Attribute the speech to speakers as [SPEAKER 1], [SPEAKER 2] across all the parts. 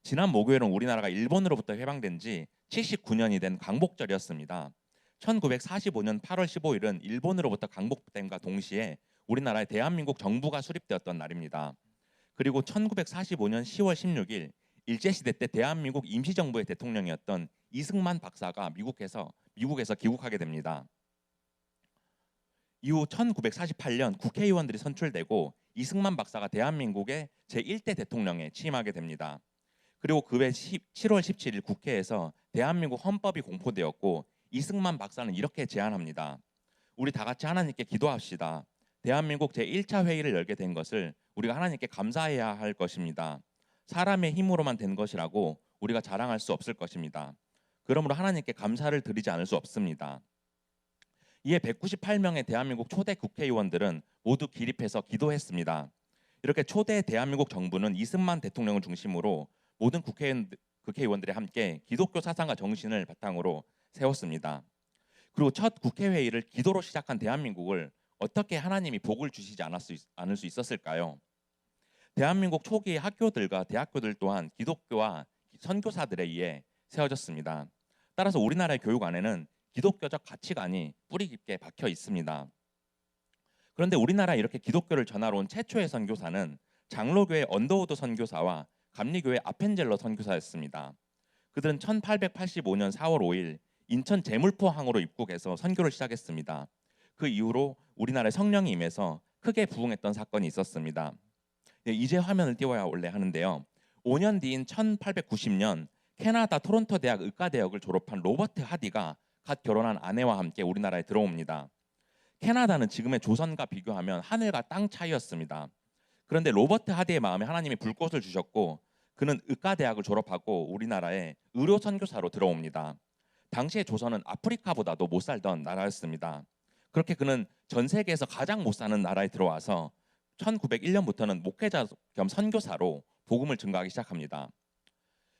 [SPEAKER 1] 지난 목요일은 우리나라가 일본으로부터 해방된 지 79년이 된 광복절이었습니다. 1945년 8월 15일은 일본으로부터 광복됨과 동시에 우리나라의 대한민국 정부가 수립되었던 날입니다. 그리고 1945년 10월 16일 일제시대 때 대한민국 임시정부의 대통령이었던 이승만 박사가 미국에서 귀국하게 됩니다. 이후 1948년 국회의원들이 선출되고 이승만 박사가 대한민국의 제1대 대통령에 취임하게 됩니다. 그리고 그해 7월 17일 국회에서 대한민국 헌법이 공포되었고 이승만 박사는 이렇게 제안합니다. 우리 다 같이 하나님께 기도합시다. 대한민국 제1차 회의를 열게 된 것을 우리가 하나님께 감사해야 할 것입니다. 사람의 힘으로만 된 것이라고 우리가 자랑할 수 없을 것입니다. 그러므로 하나님께 감사를 드리지 않을 수 없습니다. 이에 198명의 대한민국 초대 국회의원들은 모두 기립해서 기도했습니다. 이렇게 초대 대한민국 정부는 이승만 대통령을 중심으로 모든 국회의원들이 함께 기독교 사상과 정신을 바탕으로 세웠습니다. 그리고 첫 국회회의를 기도로 시작한 대한민국을 어떻게 하나님이 복을 주시지 않을 수 있었을까요? 대한민국 초기의 학교들과 대학교들 또한 기독교와 선교사들에 의해 세워졌습니다. 따라서 우리나라의 교육 안에는 기독교적 가치관이 뿌리 깊게 박혀 있습니다. 그런데 우리나라에 이렇게 기독교를 전하러 온 최초의 선교사는 장로교의 언더우드 선교사와 감리교의 아펜젤러 선교사였습니다. 그들은 1885년 4월 5일 인천 제물포항으로 입국해서 선교를 시작했습니다. 그 이후로 우리나라에 성령이 임해서 크게 부흥했던 사건이 있었습니다. 이제 화면을 띄워야 원래 하는데요. 5년 뒤인 1890년 캐나다 토론토 대학 의과대학을 졸업한 로버트 하디가 갓 결혼한 아내와 함께 우리나라에 들어옵니다. 캐나다는 지금의 조선과 비교하면 하늘과 땅 차이였습니다. 그런데 로버트 하디의 마음에 하나님이 불꽃을 주셨고 그는 의과대학을 졸업하고 우리나라에 의료 선교사로 들어옵니다. 당시의 조선은 아프리카보다도 못 살던 나라였습니다. 그렇게 그는 전 세계에서 가장 못 사는 나라에 들어와서 1901년부터는 목회자 겸 선교사로 복음을 증거하기 시작합니다.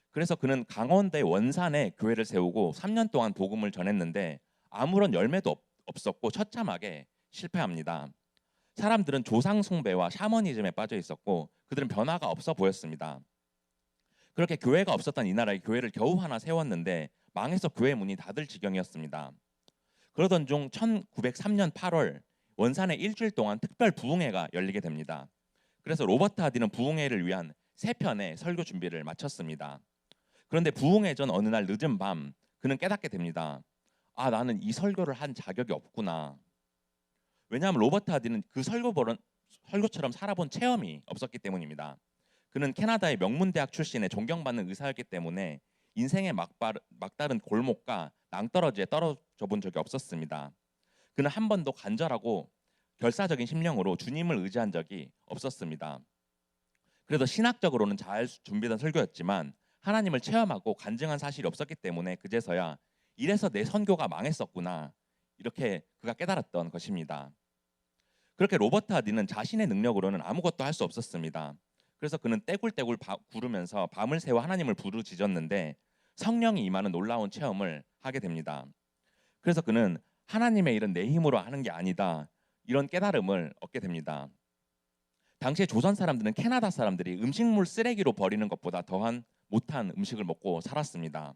[SPEAKER 1] 그래서 그는 강원대 원산에 교회를 세우고 3년 동안 복음을 전했는데 아무런 열매도 없었고 처참하게 실패합니다. 사람들은 조상 숭배와 샤머니즘에 빠져 있었고 그들은 변화가 없어 보였습니다. 그렇게 교회가 없었던 이 나라에 교회를 겨우 하나 세웠는데 망해서 교회 문이 닫을 지경이었습니다. 그러던 중 1903년 8월 원산에 일주일 동안 특별 부흥회가 열리게 됩니다. 그래서 로버트 하디는 부흥회를 위한 3편의 설교 준비를 마쳤습니다. 그런데 부흥회 전 어느 날 늦은 밤 그는 깨닫게 됩니다. 아, 나는 이 설교를 한 자격이 없구나. 왜냐하면 로버트 하디는 그 설교처럼 살아본 체험이 없었기 때문입니다. 그는 캐나다의 명문대학 출신의 존경받는 의사였기 때문에 인생의 막다른 골목과 낭떠러지에 떨어져 본 적이 없었습니다. 그는 한 번도 간절하고 결사적인 심령으로 주님을 의지한 적이 없었습니다. 그래도 신학적으로는 잘 준비된 설교였지만 하나님을 체험하고 간증한 사실이 없었기 때문에 그제서야 이래서 내 선교가 망했었구나 이렇게 그가 깨달았던 것입니다. 그렇게 로버트 하디는 자신의 능력으로는 아무것도 할 수 없었습니다. 그래서 그는 떼굴떼굴 구르면서 밤을 새워 하나님을 부르짖었는데 성령이 임하는 놀라운 체험을 하게 됩니다. 그래서 그는 하나님의 일은 내 힘으로 하는 게 아니다 이런 깨달음을 얻게 됩니다. 당시에 조선 사람들은 캐나다 사람들이 음식물 쓰레기로 버리는 것보다 더한 못한 음식을 먹고 살았습니다.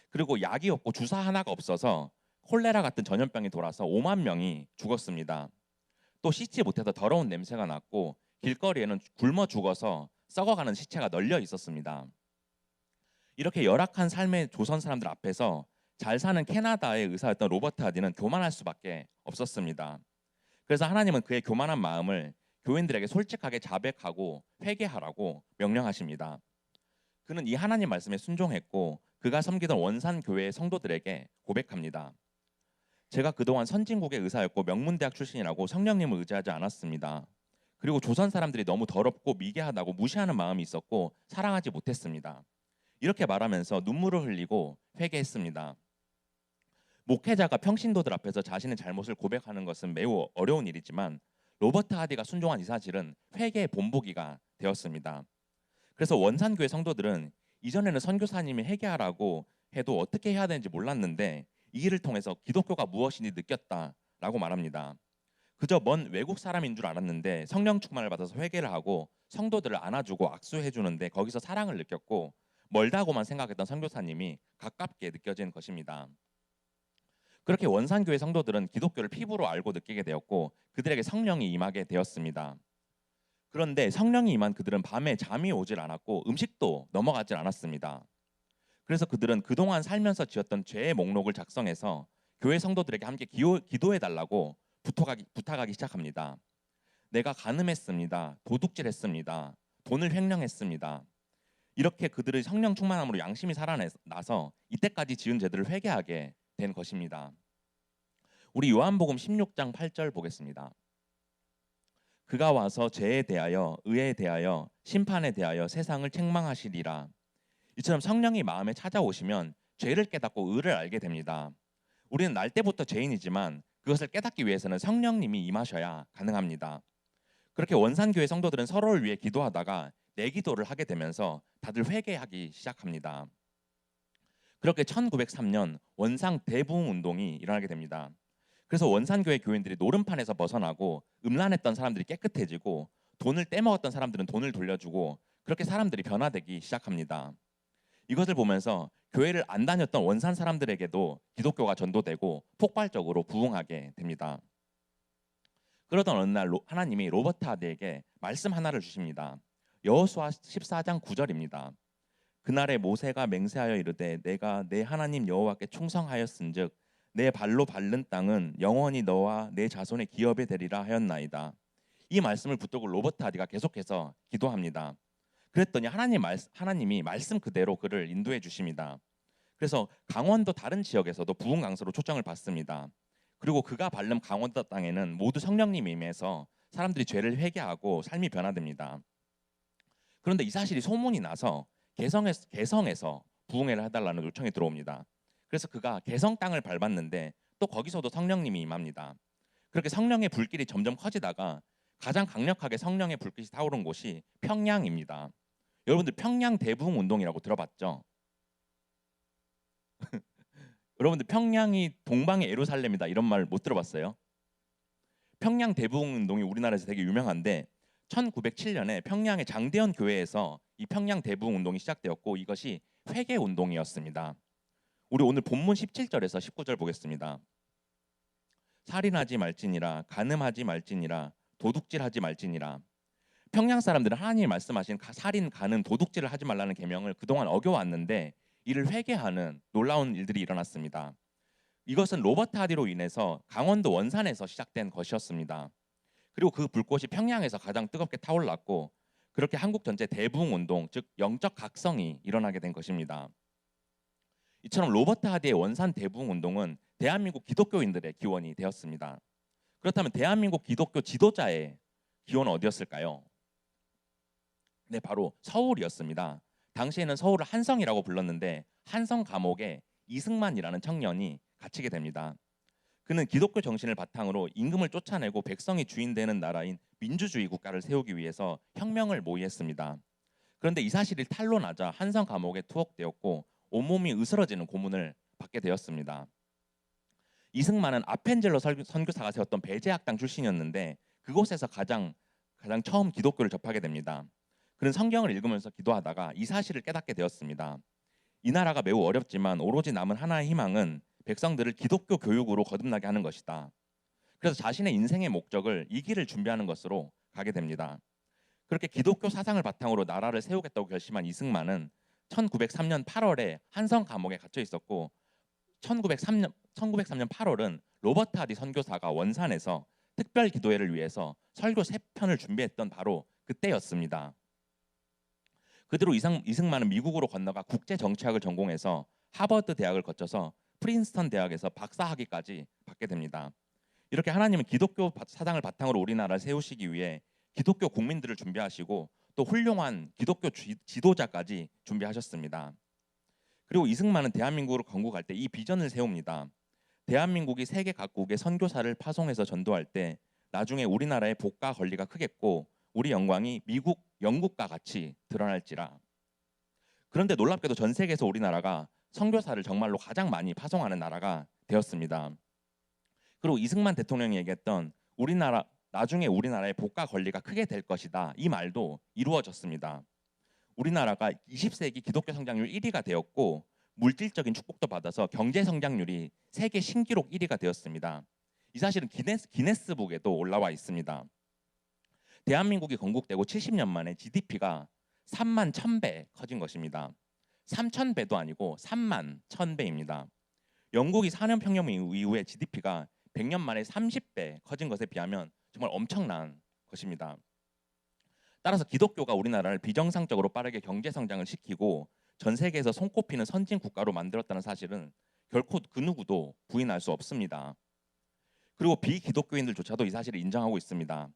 [SPEAKER 1] 그리고 약이 없고 주사 하나가 없어서 콜레라 같은 전염병이 돌아서 5만 명이 죽었습니다. 또 씻지 못해서 더러운 냄새가 났고 길거리에는 굶어 죽어서 썩어가는 시체가 널려 있었습니다. 이렇게 열악한 삶의 조선 사람들 앞에서 잘 사는 캐나다의 의사였던 로버트 하디는 교만할 수밖에 없었습니다. 그래서 하나님은 그의 교만한 마음을 교인들에게 솔직하게 자백하고 회개하라고 명령하십니다. 그는 이 하나님 말씀에 순종했고 그가 섬기던 원산 교회의 성도들에게 고백합니다. 제가 그동안 선진국의 의사였고 명문대학 출신이라고 성령님을 의지하지 않았습니다. 그리고 조선 사람들이 너무 더럽고 미개하다고 무시하는 마음이 있었고 사랑하지 못했습니다. 이렇게 말하면서 눈물을 흘리고 회개했습니다. 목회자가 평신도들 앞에서 자신의 잘못을 고백하는 것은 매우 어려운 일이지만 로버트 하디가 순종한 이 사실은 회개의 본보기가 되었습니다. 그래서 원산교회 성도들은 이전에는 선교사님이 회개하라고 해도 어떻게 해야 되는지 몰랐는데 이 일을 통해서 기독교가 무엇인지 느꼈다라고 말합니다. 그저 먼 외국 사람인 줄 알았는데 성령 충만을 받아서 회개를 하고 성도들을 안아주고 악수해 주는데 거기서 사랑을 느꼈고 멀다고만 생각했던 선교사님이 가깝게 느껴지는 것입니다. 그렇게 원산교회 성도들은 기독교를 피부로 알고 느끼게 되었고 그들에게 성령이 임하게 되었습니다. 그런데 성령이 임한 그들은 밤에 잠이 오질 않았고 음식도 넘어가질 않았습니다. 그래서 그들은 그동안 살면서 지었던 죄의 목록을 작성해서 교회 성도들에게 함께 기도해 달라고 부탁하기 시작합니다. 내가 간음했습니다. 도둑질했습니다. 돈을 횡령했습니다. 이렇게 그들의 성령 충만함으로 양심이 살아나서 이때까지 지은 죄들을 회개하게 된 것입니다. 우리 요한복음 16장 8절 보겠습니다. 그가 와서 죄에 대하여 의에 대하여 심판에 대하여 세상을 책망하시리라. 이처럼 성령이 마음에 찾아오시면 죄를 깨닫고 의를 알게 됩니다. 우리는 날 때부터 죄인이지만 그것을 깨닫기 위해서는 성령님이 임하셔야 가능합니다. 그렇게 원산교회 성도들은 서로를 위해 기도하다가 내 기도를 하게 되면서 다들 회개하기 시작합니다. 그렇게 1903년 원상 대부흥 운동이 일어나게 됩니다. 그래서 원산교회 교인들이 노름판에서 벗어나고 음란했던 사람들이 깨끗해지고 돈을 떼먹었던 사람들은 돈을 돌려주고 그렇게 사람들이 변화되기 시작합니다. 이것을 보면서 교회를 안 다녔던 원산 사람들에게도 기독교가 전도되고 폭발적으로 부흥하게 됩니다. 그러던 어느 날 하나님이 로버트 하드에게 말씀 하나를 주십니다. 여호수아 14장 9절입니다. 그날에 모세가 맹세하여 이르되 내가 내 하나님 여호와께 충성하였은즉 내 발로 밟는 땅은 영원히 너와 내 자손의 기업에 되리라 하였나이다. 이 말씀을 붙들고 로버트 하디가 계속해서 기도합니다. 그랬더니 하나님이 말씀 그대로 그를 인도해 주십니다. 그래서 강원도 다른 지역에서도 부흥 강서로 초청을 받습니다. 그리고 그가 밟는 강원도 땅에는 모두 성령님이 임해서 사람들이 죄를 회개하고 삶이 변화됩니다. 그런데 이 사실이 소문이 나서 개성에서 부흥회를 해달라는 요청이 들어옵니다. 그래서 그가 개성 땅을 밟았는데 또 거기서도 성령님이 임합니다. 그렇게 성령의 불길이 점점 커지다가 가장 강력하게 성령의 불길이 타오른 곳이 평양입니다. 여러분들 평양 대부흥 운동이라고 들어봤죠? 여러분들 평양이 동방의 예루살렘이다 이런 말 못 들어봤어요? 평양 대부흥 운동이 우리나라에서 되게 유명한데 1907년에 평양의 장대현 교회에서 이 평양 대부흥 운동이 시작되었고 이것이 회개 운동이었습니다. 우리 오늘 본문 17절에서 19절 보겠습니다. 살인하지 말지니라 간음하지 말지니라 도둑질하지 말지니라. 평양 사람들은 하나님이 말씀하신 살인, 간음, 도둑질을 하지 말라는 계명을 그동안 어겨왔는데 이를 회개하는 놀라운 일들이 일어났습니다. 이것은 로버트 하디로 인해서 강원도 원산에서 시작된 것이었습니다. 그리고 그 불꽃이 평양에서 가장 뜨겁게 타올랐고 그렇게 한국 전체 대부흥 운동, 즉 영적 각성이 일어나게 된 것입니다. 이처럼 로버트 하디의 원산 대부흥 운동은 대한민국 기독교인들의 기원이 되었습니다. 그렇다면 대한민국 기독교 지도자의 기원은 어디였을까요? 네, 바로 서울이었습니다. 당시에는 서울을 한성이라고 불렀는데 한성 감옥에 이승만이라는 청년이 갇히게 됩니다. 그는 기독교 정신을 바탕으로 임금을 쫓아내고 백성이 주인되는 나라인 민주주의 국가를 세우기 위해서 혁명을 모의했습니다. 그런데 이 사실이 탄로나자 한성 감옥에 투옥되었고 온몸이 으스러지는 고문을 받게 되었습니다. 이승만은 아펜젤러 선교사가 세웠던 배제학당 출신이었는데 그곳에서 가장 처음 기독교를 접하게 됩니다. 그는 성경을 읽으면서 기도하다가 이 사실을 깨닫게 되었습니다. 이 나라가 매우 어렵지만 오로지 남은 하나의 희망은 백성들을 기독교 교육으로 거듭나게 하는 것이다. 그래서 자신의 인생의 목적을 이 길을 준비하는 것으로 가게 됩니다. 그렇게 기독교 사상을 바탕으로 나라를 세우겠다고 결심한 이승만은 1903년 8월에 한성 감옥에 갇혀 있었고 1903년 8월은 로버트 하디 선교사가 원산에서 특별 기도회를 위해서 설교 3편을 준비했던 바로 그때였습니다. 그대로 이승만은 미국으로 건너가 국제 정치학을 전공해서 하버드 대학을 거쳐서 프린스턴 대학에서 박사학위까지 받게 됩니다. 이렇게 하나님은 기독교 사상을 바탕으로 우리나라를 세우시기 위해 기독교 국민들을 준비하시고 또 훌륭한 기독교 지도자까지 준비하셨습니다. 그리고 이승만은 대한민국으로 건국할 때 이 비전을 세웁니다. 대한민국이 세계 각국의 선교사를 파송해서 전도할 때 나중에 우리나라의 복과 권리가 크겠고 우리 영광이 미국, 영국과 같이 드러날지라. 그런데 놀랍게도 전 세계에서 우리나라가 선교사를 정말로 가장 많이 파송하는 나라가 되었습니다. 그리고 이승만 대통령이 얘기했던 나중에 우리나라의 복과 권리가 크게 될 것이다. 이 말도 이루어졌습니다. 우리나라가 20세기 기독교 성장률 1위가 되었고 물질적인 축복도 받아서 경제 성장률이 세계 신기록 1위가 되었습니다. 이 사실은 기네스북에도 올라와 있습니다. 대한민국이 건국되고 70년 만에 GDP가 3만 1000배 커진 것입니다. 3000배도 아니고 3만 1000배입니다. 영국이 산업혁명 이후에 GDP가 100년 만에 30배 커진 것에 비하면 정말 엄청난 것입니다. 따라서 기독교가 우리나라를 비정상적으로 빠르게 경제 성장을 시키고 전 세계에서 손꼽히는 선진 국가로 만들었다는 사실은 결코 그 누구도 부인할 수 없습니다. 그리고 비기독교인들조차도 이 사실을 인정하고 있습니다.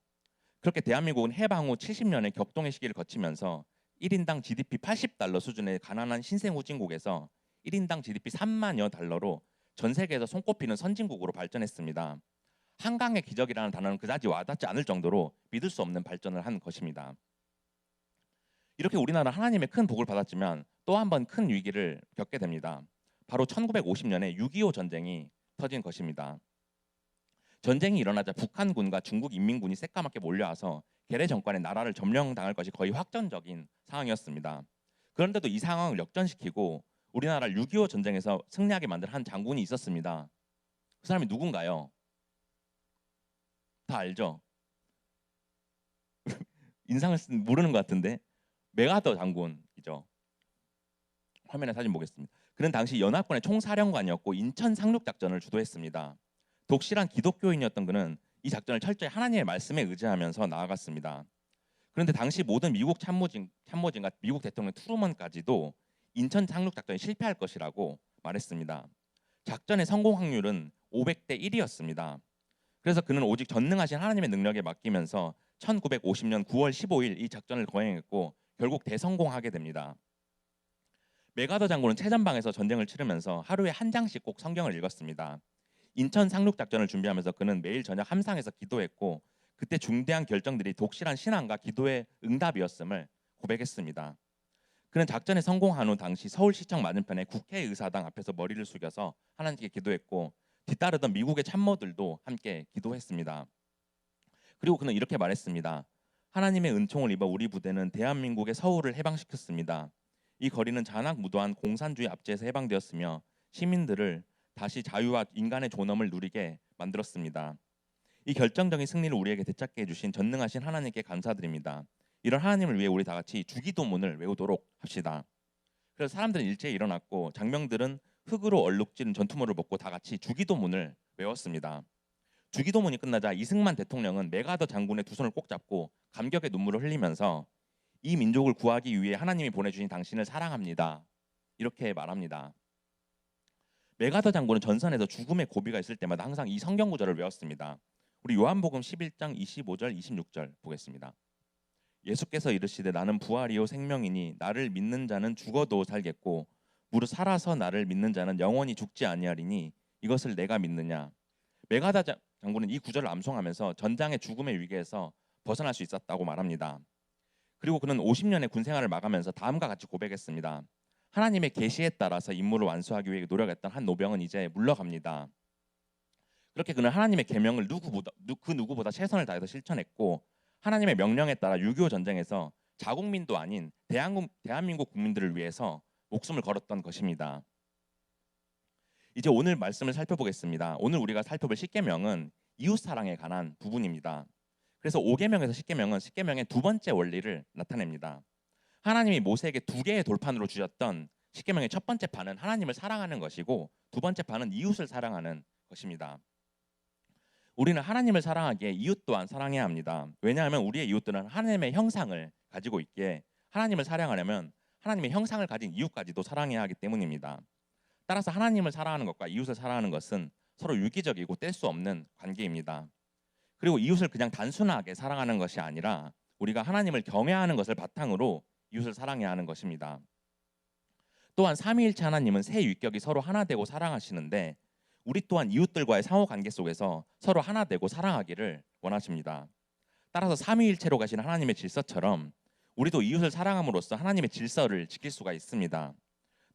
[SPEAKER 1] 그렇게 대한민국은 해방 후 70년의 격동의 시기를 거치면서 1인당 GDP 80달러 수준의 가난한 신생 후진국에서 1인당 GDP 3만여 달러로 전 세계에서 손꼽히는 선진국으로 발전했습니다. 한강의 기적이라는 단어는 그다지 와닿지 않을 정도로 믿을 수 없는 발전을 한 것입니다. 이렇게 우리나라 하나님의 큰 복을 받았지만 또 한 번 큰 위기를 겪게 됩니다. 바로 1950년에 6.25 전쟁이 터진 것입니다. 전쟁이 일어나자 북한군과 중국 인민군이 새까맣게 몰려와서 괴뢰 정권의 나라를 점령당할 것이 거의 확정적인 상황이었습니다. 그런데도 이 상황을 역전시키고 우리나라를 6.25 전쟁에서 승리하게 만든 한 장군이 있었습니다. 그 사람이 누군가요? 다 알죠? 인상을 모르는 것 같은데 메가더 장군이죠. 화면에 사진 보겠습니다. 그는 당시 연합군의 총사령관이었고 인천 상륙작전을 주도했습니다. 독실한 기독교인이었던 그는 이 작전을 철저히 하나님의 말씀에 의지하면서 나아갔습니다. 그런데 당시 모든 미국 참모진과 미국 대통령 트루먼까지도 인천 상륙작전이 실패할 것이라고 말했습니다. 작전의 성공 확률은 500대 1이었습니다. 그래서 그는 오직 전능하신 하나님의 능력에 맡기면서 1950년 9월 15일 이 작전을 거행했고 결국 대성공하게 됩니다. 메가더 장군은 최전방에서 전쟁을 치르면서 하루에 한 장씩 꼭 성경을 읽었습니다. 인천 상륙작전을 준비하면서 그는 매일 저녁 함상에서 기도했고 그때 중대한 결정들이 독실한 신앙과 기도의 응답이었음을 고백했습니다. 그는 작전에 성공한 후 당시 서울시청 맞은편의 국회의사당 앞에서 머리를 숙여서 하나님께 기도했고 뒤따르던 미국의 참모들도 함께 기도했습니다. 그리고 그는 이렇게 말했습니다. 하나님의 은총을 입어 우리 부대는 대한민국의 서울을 해방시켰습니다. 이 거리는 잔악무도한 공산주의 압제에서 해방되었으며 시민들을 다시 자유와 인간의 존엄을 누리게 만들었습니다. 이 결정적인 승리를 우리에게 되찾게 해주신 전능하신 하나님께 감사드립니다. 이런 하나님을 위해 우리 다 같이 주기도문을 외우도록 합시다. 그래서 사람들은 일제히 일어났고 장병들은 흙으로 얼룩진 전투모를 벗고 다 같이 주기도문을 외웠습니다. 주기도문이 끝나자 이승만 대통령은 메가더 장군의 두 손을 꼭 잡고 감격의 눈물을 흘리면서 이 민족을 구하기 위해 하나님이 보내주신 당신을 사랑합니다. 이렇게 말합니다. 메가더 장군은 전선에서 죽음의 고비가 있을 때마다 항상 이 성경 구절을 외웠습니다. 우리 요한복음 11장 25절 26절 보겠습니다. 예수께서 이르시되 나는 부활이요 생명이니 나를 믿는 자는 죽어도 살겠고 무릇 살아서 나를 믿는 자는 영원히 죽지 아니하리니 이것을 내가 믿느냐. 메가더 장군은 이 구절을 암송하면서 전장의 죽음의 위기에서 벗어날 수 있었다고 말합니다. 그리고 그는 50년의 군 생활을 마감하면서 다음과 같이 고백했습니다. 하나님의 계시에 따라서 임무를 완수하기 위해 노력했던 한 노병은 이제 물러갑니다. 그렇게 그는 하나님의 계명을 그 누구보다 최선을 다해서 실천했고 하나님의 명령에 따라 6.25 전쟁에서 자국민도 아닌 대한민국 국민들을 위해서 목숨을 걸었던 것입니다. 이제 오늘 말씀을 살펴보겠습니다. 오늘 우리가 살펴볼 십계명은 이웃사랑에 관한 부분입니다. 그래서 5계명에서 십계명의 두 번째 원리를 나타냅니다. 하나님이 모세에게 두 개의 돌판으로 주셨던 십계명의 첫 번째 판은 하나님을 사랑하는 것이고 두 번째 판은 이웃을 사랑하는 것입니다. 우리는 하나님을 사랑하기에 이웃 또한 사랑해야 합니다. 왜냐하면 우리의 이웃들은 하나님의 형상을 가지고 있기에 하나님을 사랑하려면 하나님의 형상을 가진 이웃까지도 사랑해야 하기 때문입니다. 따라서 하나님을 사랑하는 것과 이웃을 사랑하는 것은 서로 유기적이고 뗄 수 없는 관계입니다. 그리고 이웃을 그냥 단순하게 사랑하는 것이 아니라 우리가 하나님을 경외하는 것을 바탕으로 이웃을 사랑해야 하는 것입니다. 또한 삼위일체 하나님은 세 위격이 서로 하나 되고 사랑하시는데 우리 또한 이웃들과의 상호관계 속에서 서로 하나 되고 사랑하기를 원하십니다. 따라서 삼위일체로 가신 하나님의 질서처럼 우리도 이웃을 사랑함으로써 하나님의 질서를 지킬 수가 있습니다.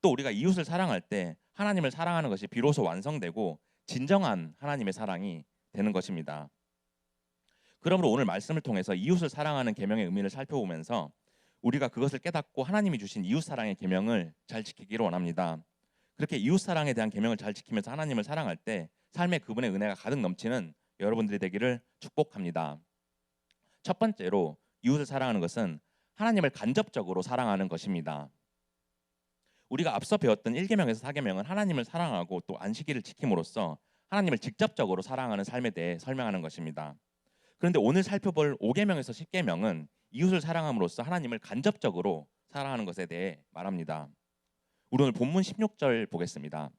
[SPEAKER 1] 또 우리가 이웃을 사랑할 때 하나님을 사랑하는 것이 비로소 완성되고 진정한 하나님의 사랑이 되는 것입니다. 그러므로 오늘 말씀을 통해서 이웃을 사랑하는 계명의 의미를 살펴보면서 우리가 그것을 깨닫고 하나님이 주신 이웃 사랑의 계명을 잘 지키기를 원합니다. 그렇게 이웃 사랑에 대한 계명을 잘 지키면서 하나님을 사랑할 때 삶에 그분의 은혜가 가득 넘치는 여러분들이 되기를 축복합니다. 첫 번째로 이웃을 사랑하는 것은 하나님을 간접적으로 사랑하는 것입니다. 우리가 앞서 배웠던 1계명에서 4계명은 하나님을 사랑하고 또 안식일을 지킴으로써 하나님을 직접적으로 사랑하는 삶에 대해 설명하는 것입니다. 그런데 오늘 살펴볼 5계명에서 10계명은 이웃을 사랑함으로써 하나님을 간접적으로 사랑하는 것에 대해 말합니다. 우리 오늘 본문 16절 보겠습니다.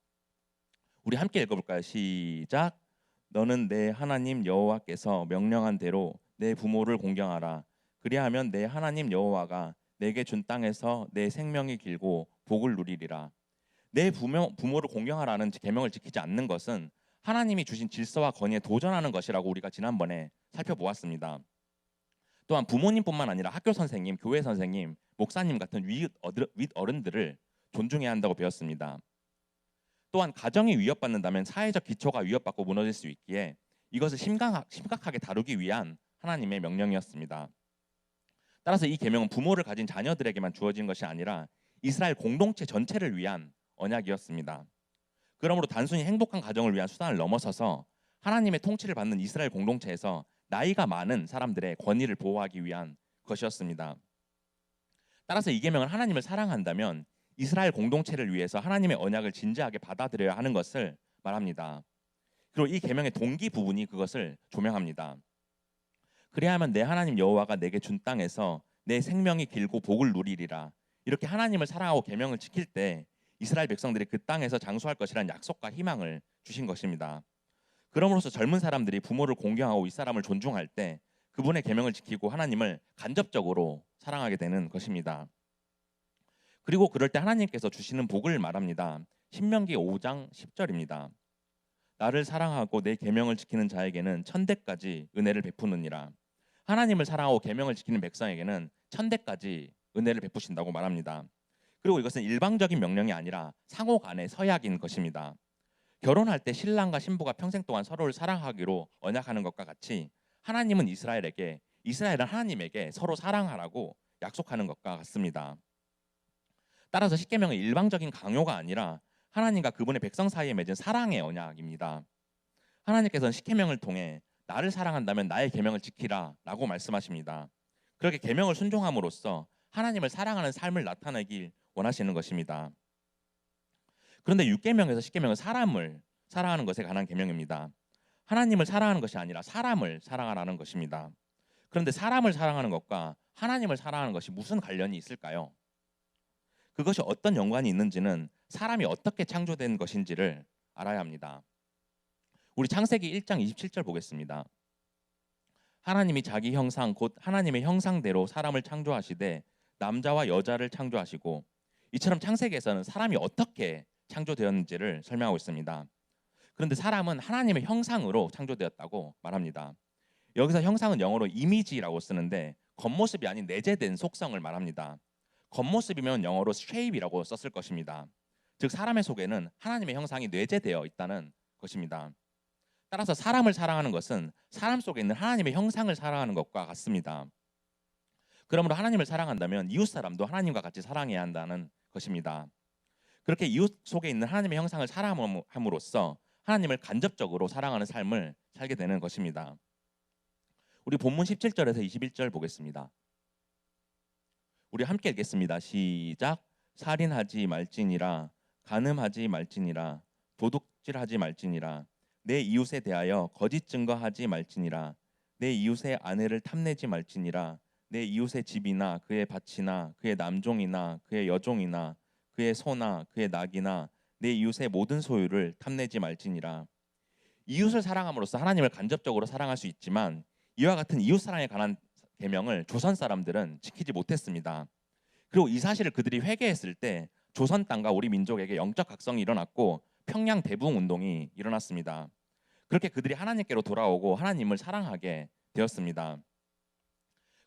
[SPEAKER 1] 우리 함께 읽어볼까요? 시작. 너는 내 하나님 여호와께서 명령한 대로 내 부모를 공경하라. 그리하면 내 하나님 여호와가 내게 준 땅에서 내 생명이 길고 복을 누리리라. 내 부모를 공경하라는 계명을 지키지 않는 것은 하나님이 주신 질서와 권위에 도전하는 것이라고 우리가 지난번에 살펴보았습니다. 또한 부모님뿐만 아니라 학교 선생님, 교회 선생님, 목사님 같은 윗 어른들을 존중해야 한다고 배웠습니다. 또한 가정이 위협받는다면 사회적 기초가 위협받고 무너질 수 있기에 이것을 심각하게 다루기 위한 하나님의 명령이었습니다. 따라서 이 계명은 부모를 가진 자녀들에게만 주어진 것이 아니라 이스라엘 공동체 전체를 위한 언약이었습니다. 그러므로 단순히 행복한 가정을 위한 수단을 넘어서서 하나님의 통치를 받는 이스라엘 공동체에서 나이가 많은 사람들의 권위를 보호하기 위한 것이었습니다. 따라서 이 계명은 하나님을 사랑한다면 이스라엘 공동체를 위해서 하나님의 언약을 진지하게 받아들여야 하는 것을 말합니다. 그리고 이 계명의 동기 부분이 그것을 조명합니다. 그리하면 내 하나님 여호와가 내게 준 땅에서 내 생명이 길고 복을 누리리라. 이렇게 하나님을 사랑하고 계명을 지킬 때 이스라엘 백성들이 그 땅에서 장수할 것이라는 약속과 희망을 주신 것입니다. 그러므로서 젊은 사람들이 부모를 공경하고 윗사람을 존중할 때 그분의 계명을 지키고 하나님을 간접적으로 사랑하게 되는 것입니다. 그리고 그럴 때 하나님께서 주시는 복을 말합니다. 신명기 5장 10절입니다. 나를 사랑하고 내 계명을 지키는 자에게는 천대까지 은혜를 베푸느니라. 하나님을 사랑하고 계명을 지키는 백성에게는 천대까지 은혜를 베푸신다고 말합니다. 그리고 이것은 일방적인 명령이 아니라 상호 간의 서약인 것입니다. 결혼할 때 신랑과 신부가 평생 동안 서로를 사랑하기로 언약하는 것과 같이 하나님은 이스라엘은 하나님에게 서로 사랑하라고 약속하는 것과 같습니다. 따라서 십계명은 일방적인 강요가 아니라 하나님과 그분의 백성 사이에 맺은 사랑의 언약입니다. 하나님께서는 십계명을 통해 나를 사랑한다면 나의 계명을 지키라라고 말씀하십니다. 그렇게 계명을 순종함으로써 하나님을 사랑하는 삶을 나타내길 원하시는 것입니다. 그런데 6계명에서 10계명은 사람을 사랑하는 것에 관한 계명입니다. 하나님을 사랑하는 것이 아니라 사람을 사랑하라는 것입니다. 그런데 사람을 사랑하는 것과 하나님을 사랑하는 것이 무슨 관련이 있을까요? 그것이 어떤 연관이 있는지는 사람이 어떻게 창조된 것인지를 알아야 합니다. 우리 창세기 1장 27절 보겠습니다. 하나님이 자기 형상 곧 하나님의 형상대로 사람을 창조하시되 남자와 여자를 창조하시고, 이처럼 창세기에서는 사람이 어떻게 창조되었는지를 설명하고 있습니다. 그런데 사람은 하나님의 형상으로 창조되었다고 말합니다. 여기서 형상은 영어로 이미지라고 쓰는데 겉모습이 아닌 내재된 속성을 말합니다. 겉모습이면 영어로 shape이라고 썼을 것입니다. 즉 사람의 속에는 하나님의 형상이 내재되어 있다는 것입니다. 따라서 사람을 사랑하는 것은 사람 속에 있는 하나님의 형상을 사랑하는 것과 같습니다. 그러므로 하나님을 사랑한다면 이웃 사람도 하나님과 같이 사랑해야 한다는 것입니다. 그렇게 이웃 속에 있는 하나님의 형상을 사랑함으로써 하나님을 간접적으로 사랑하는 삶을 살게 되는 것입니다. 우리 본문 17절에서 21절 보겠습니다. 우리 함께 읽겠습니다. 시작. 살인하지 말지니라, 간음하지 말지니라, 도둑질하지 말지니라, 내 이웃에 대하여 거짓 증거하지 말지니라, 내 이웃의 아내를 탐내지 말지니라, 내 이웃의 집이나 그의 밭이나 그의 남종이나 그의 여종이나 그의 소나 그의 낙이나 내 이웃의 모든 소유를 탐내지 말지니라. 이웃을 사랑함으로써 하나님을 간접적으로 사랑할 수 있지만 이와 같은 이웃 사랑에 관한 계명을 조선 사람들은 지키지 못했습니다. 그리고 이 사실을 그들이 회개했을 때 조선 땅과 우리 민족에게 영적 각성이 일어났고 평양 대부흥 운동이 일어났습니다. 그렇게 그들이 하나님께로 돌아오고 하나님을 사랑하게 되었습니다.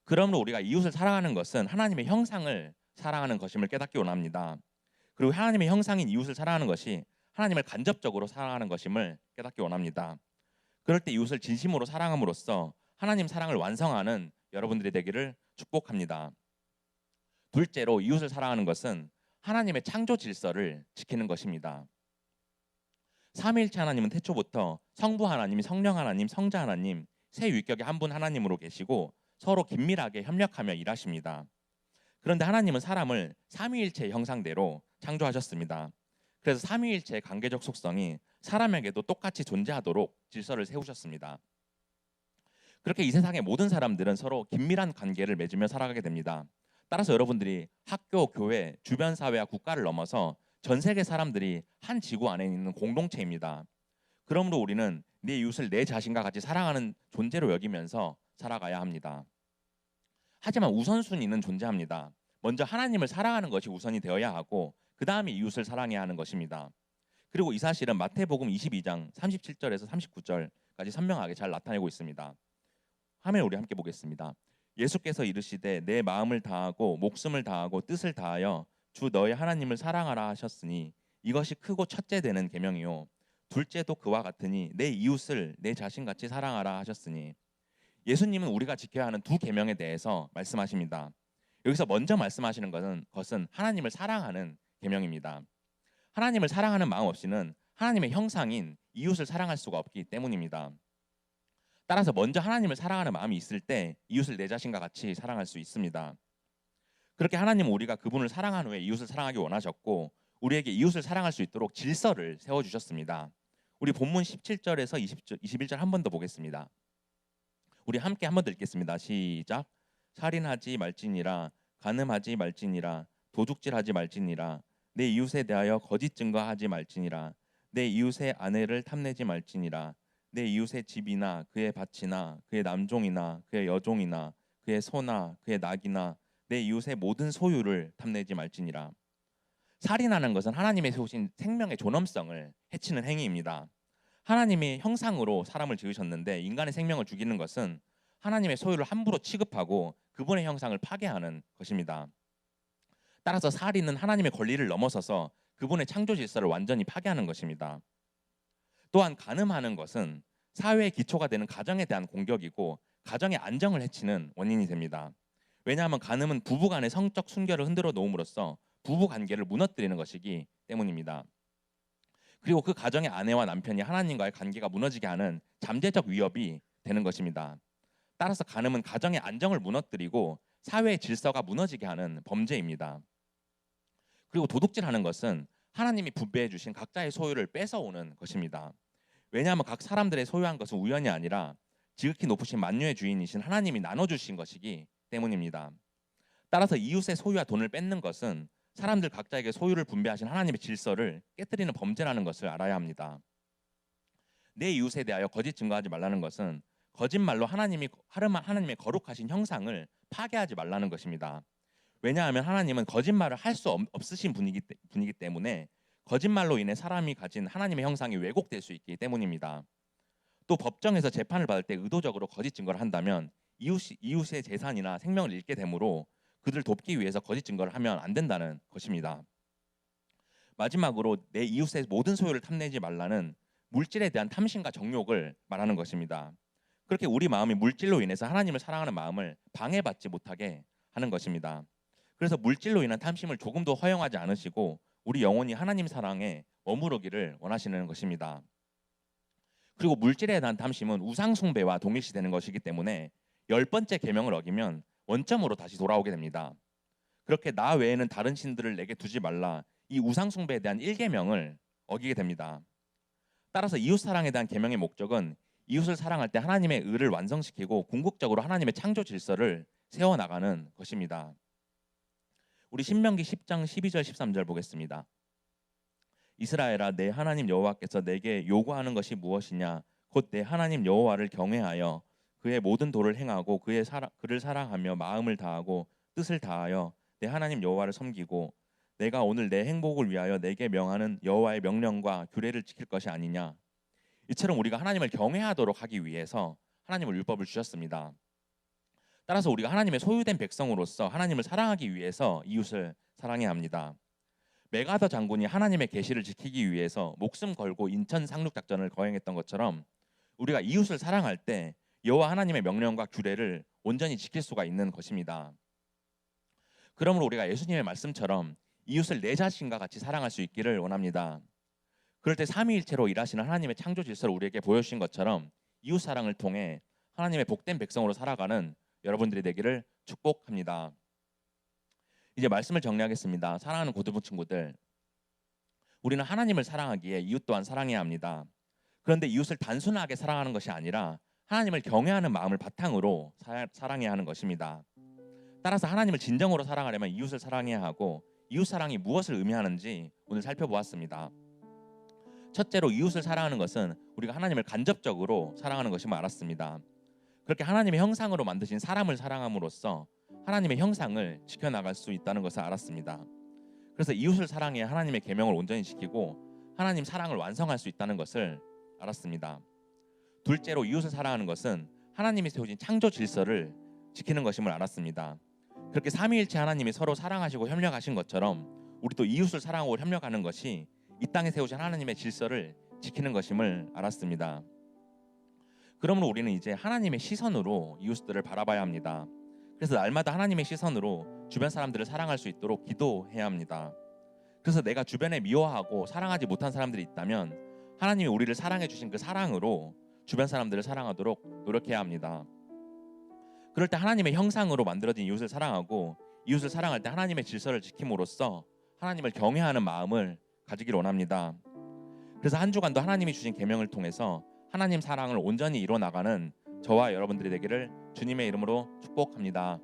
[SPEAKER 1] 그러므로 우리가 이웃을 사랑하는 것은 하나님의 형상을 사랑하는 것임을 깨닫기 원합니다. 그리고 하나님의 형상인 이웃을 사랑하는 것이 하나님을 간접적으로 사랑하는 것임을 깨닫기 원합니다. 그럴 때 이웃을 진심으로 사랑함으로써 하나님 사랑을 완성하는 여러분들이 되기를 축복합니다. 둘째로 이웃을 사랑하는 것은 하나님의 창조 질서를 지키는 것입니다. 삼위일체 하나님은 태초부터 성부 하나님, 성령 하나님, 성자 하나님 세 위격의 한 분 하나님으로 계시고 서로 긴밀하게 협력하며 일하십니다. 그런데 하나님은 사람을 삼위일체의 형상대로 창조하셨습니다. 그래서 삼위일체의 관계적 속성이 사람에게도 똑같이 존재하도록 질서를 세우셨습니다. 그렇게 이 세상의 모든 사람들은 서로 긴밀한 관계를 맺으며 살아가게 됩니다. 따라서 여러분들이 학교, 교회, 주변 사회와 국가를 넘어서 전 세계 사람들이 한 지구 안에 있는 공동체입니다. 그러므로 우리는 내 이웃을 내 자신과 같이 사랑하는 존재로 여기면서 살아가야 합니다. 하지만 우선순위는 존재합니다. 먼저 하나님을 사랑하는 것이 우선이 되어야 하고 그 다음에 이웃을 사랑해야 하는 것입니다. 그리고 이 사실은 마태복음 22장 37절에서 39절까지 선명하게 잘 나타내고 있습니다. 화면 우리 함께 보겠습니다. 예수께서 이르시되 내 마음을 다하고 목숨을 다하고 뜻을 다하여 주 너의 하나님을 사랑하라 하셨으니 이것이 크고 첫째 되는 계명이요 둘째도 그와 같으니 내 이웃을 내 자신같이 사랑하라 하셨으니 예수님은 우리가 지켜야 하는 두 계명에 대해서 말씀하십니다. 여기서 먼저 말씀하시는 것은 하나님을 사랑하는 계명입니다. 하나님을 사랑하는 마음 없이는 하나님의 형상인 이웃을 사랑할 수가 없기 때문입니다. 따라서 먼저 하나님을 사랑하는 마음이 있을 때 이웃을 내 자신과 같이 사랑할 수 있습니다. 그렇게 하나님은 우리가 그분을 사랑한 후에 이웃을 사랑하기 원하셨고 우리에게 이웃을 사랑할 수 있도록 질서를 세워주셨습니다. 우리 본문 17절에서 21절 한 번 더 보겠습니다. 우리 함께 한 번 더 읽겠습니다. 시작. 살인하지 말지니라, 간음하지 말지니라, 도둑질하지 말지니라, 내 이웃에 대하여 거짓 증거하지 말지니라, 내 이웃의 아내를 탐내지 말지니라, 내 이웃의 집이나 그의 밭이나 그의 남종이나 그의 여종이나 그의 소나 그의 낙이나 내 이웃의 모든 소유를 탐내지 말지니라. 살인하는 것은 하나님의 세우신 생명의 존엄성을 해치는 행위입니다. 하나님의 형상으로 사람을 지으셨는데 인간의 생명을 죽이는 것은 하나님의 소유를 함부로 취급하고 그분의 형상을 파괴하는 것입니다. 따라서 살인은 하나님의 권리를 넘어서서 그분의 창조 질서를 완전히 파괴하는 것입니다. 또한 간음하는 것은 사회의 기초가 되는 가정에 대한 공격이고 가정의 안정을 해치는 원인이 됩니다. 왜냐하면 간음은 부부 간의 성적 순결을 흔들어 놓음으로써 부부 관계를 무너뜨리는 것이기 때문입니다. 그리고 그 가정의 아내와 남편이 하나님과의 관계가 무너지게 하는 잠재적 위협이 되는 것입니다. 따라서 간음은 가정의 안정을 무너뜨리고 사회의 질서가 무너지게 하는 범죄입니다. 그리고 도둑질하는 것은 하나님이 분배해 주신 각자의 소유를 뺏어오는 것입니다. 왜냐하면 각 사람들의 소유한 것은 우연이 아니라 지극히 높으신 만유의 주인이신 하나님이 나눠주신 것이기 때문입니다. 따라서 이웃의 소유와 돈을 뺏는 것은 사람들 각자에게 소유를 분배하신 하나님의 질서를 깨뜨리는 범죄라는 것을 알아야 합니다. 내 이웃에 대하여 거짓 증거하지 말라는 것은 거짓말로 하나님의 거룩하신 형상을 파괴하지 말라는 것입니다. 왜냐하면 하나님은 거짓말을 할 수 없으신 분이기 때문에 거짓말로 인해 사람이 가진 하나님의 형상이 왜곡될 수 있기 때문입니다. 또 법정에서 재판을 받을 때 의도적으로 거짓 증거를 한다면 이웃의 재산이나 생명을 잃게 되므로 그들을 돕기 위해서 거짓 증거를 하면 안 된다는 것입니다. 마지막으로 내 이웃의 모든 소유를 탐내지 말라는 물질에 대한 탐심과 정욕을 말하는 것입니다. 그렇게 우리 마음이 물질로 인해서 하나님을 사랑하는 마음을 방해받지 못하게 하는 것입니다. 그래서 물질로 인한 탐심을 조금도 허용하지 않으시고 우리 영혼이 하나님 사랑에 머무르기를 원하시는 것입니다. 그리고 물질에 대한 탐심은 우상 숭배와 동일시되는 것이기 때문에 10번째 계명을 어기면 원점으로 다시 돌아오게 됩니다. 그렇게 나 외에는 다른 신들을 내게 두지 말라, 이 우상 숭배에 대한 1계명을 어기게 됩니다. 따라서 이웃 사랑에 대한 계명의 목적은 이웃을 사랑할 때 하나님의 의를 완성시키고 궁극적으로 하나님의 창조 질서를 세워나가는 것입니다. 우리 신명기 10장 12절 13절 보겠습니다. 이스라엘아, 내 하나님 여호와께서 내게 요구하는 것이 무엇이냐? 곧 내 하나님 여호와를 경외하여 그의 모든 도를 행하고 그를 사랑하며 마음을 다하고 뜻을 다하여 내 하나님 여호와를 섬기고 내가 오늘 내 행복을 위하여 내게 명하는 여호와의 명령과 규례를 지킬 것이 아니냐. 이처럼 우리가 하나님을 경외하도록 하기 위해서 하나님을 율법을 주셨습니다. 따라서 우리가 하나님의 소유된 백성으로서 하나님을 사랑하기 위해서 이웃을 사랑해야 합니다. 메가더 장군이 하나님의 계시를 지키기 위해서 목숨 걸고 인천 상륙 작전을 거행했던 것처럼 우리가 이웃을 사랑할 때 여호와 하나님의 명령과 규례를 온전히 지킬 수가 있는 것입니다. 그러므로 우리가 예수님의 말씀처럼 이웃을 내 자신과 같이 사랑할 수 있기를 원합니다. 그럴 때 삼위일체로 일하시는 하나님의 창조 질서를 우리에게 보여주신 것처럼 이웃 사랑을 통해 하나님의 복된 백성으로 살아가는 여러분들이 되기를 축복합니다. 이제 말씀을 정리하겠습니다. 사랑하는 고등부 친구들, 우리는 하나님을 사랑하기에 이웃 또한 사랑해야 합니다. 그런데 이웃을 단순하게 사랑하는 것이 아니라 하나님을 경외하는 마음을 바탕으로 사랑해야 하는 것입니다. 따라서 하나님을 진정으로 사랑하려면 이웃을 사랑해야 하고, 이웃 사랑이 무엇을 의미하는지 오늘 살펴보았습니다. 첫째로 이웃을 사랑하는 것은 우리가 하나님을 간접적으로 사랑하는 것임을 알았습니다. 그렇게 하나님의 형상으로 만드신 사람을 사랑함으로써 하나님의 형상을 지켜나갈 수 있다는 것을 알았습니다. 그래서 이웃을 사랑해야 하나님의 계명을 온전히 지키고 하나님 사랑을 완성할 수 있다는 것을 알았습니다. 둘째로 이웃을 사랑하는 것은 하나님이 세우신 창조 질서를 지키는 것임을 알았습니다. 그렇게 삼위일체 하나님이 서로 사랑하시고 협력하신 것처럼 우리도 이웃을 사랑하고 협력하는 것이 이 땅에 세우신 하나님의 질서를 지키는 것임을 알았습니다. 그러므로 우리는 이제 하나님의 시선으로 이웃들을 바라봐야 합니다. 그래서 날마다 하나님의 시선으로 주변 사람들을 사랑할 수 있도록 기도해야 합니다. 그래서 내가 주변에 미워하고 사랑하지 못한 사람들이 있다면 하나님이 우리를 사랑해 주신 그 사랑으로 주변 사람들을 사랑하도록 노력해야 합니다. 그럴 때 하나님의 형상으로 만들어진 이웃을 사랑하고, 이웃을 사랑할 때 하나님의 질서를 지킴으로써 하나님을 경외하는 마음을 가지기를 원합니다. 그래서 한 주간도 하나님이 주신 계명을 통해서 하나님 사랑을 온전히 이뤄나가는 저와 여러분들이 되기를 주님의 이름으로 축복합니다.